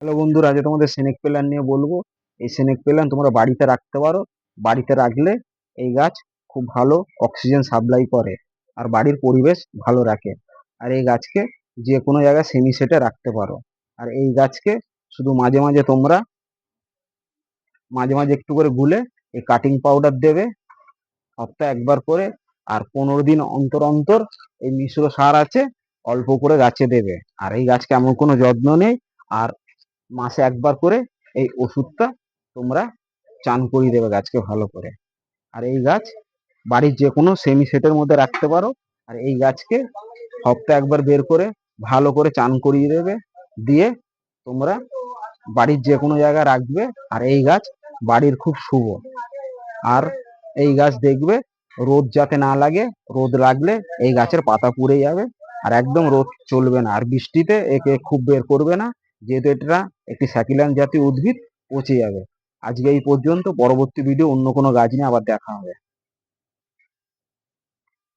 Hello বন্ধুরা, আজ তোমাদের স্নেক প্ল্যান্ট নিয়ে বলবো। এই স্নেক প্ল্যান্ট তোমরা বাড়িতে রাখতে পারো। বাড়িতে রাখলে এই গাছ খুব ভালো অক্সিজেন সাপ্লাই করে আর বাড়ির পরিবেশ ভালো রাখে। আর এই গাছকে যে কোনো জায়গায় সেমি সেটে রাখতে পারো। আর এই গাছকে শুধু মাঝে মাঝে তোমরা মাঝে মাঝে একটু করে গুলে এই কাটিং পাউডার দেবে সপ্তাহে একবার করে। আর 15 দিন অন্তর অন্তর এই মিশ্র সার আছে, অল্প করে গাছে দেবে। আর এই গাছকে এমন কোনো যত্ন নেই। আর মাসে একবার করে এই ওষুধটা তোমরা চান করিয়ে দেবে গাছকে ভালো করে। আর এই গাছ বাড়ির যে কোনো সেমি সেটের মধ্যে রাখতে পারো। আর এই গাছকে সপ্তাহে একবার বের করে ভালো করে চান করিয়ে দেবে, দিয়ে তোমরা বাড়ির যে কোনো জায়গায় রাখবে। আর এই গাছ বাড়ির খুব শুভ। আর এই গাছ দেখবে রোদ যাতে না লাগে, রোদ লাগলে এই গাছের পাতা পুড়ে যাবে। আর একদম রোদ চলবে না, আর বৃষ্টিতে একে খুব বের করবে না, যেহেতু এটা একটি স্যাকুল্যান্ট জাতীয় উদ্ভিদ, পচে যাবে। আজকে এই পর্যন্ত, পরবর্তী ভিডিও অন্য কোনো গাছ নিয়ে আবার দেখা হবে।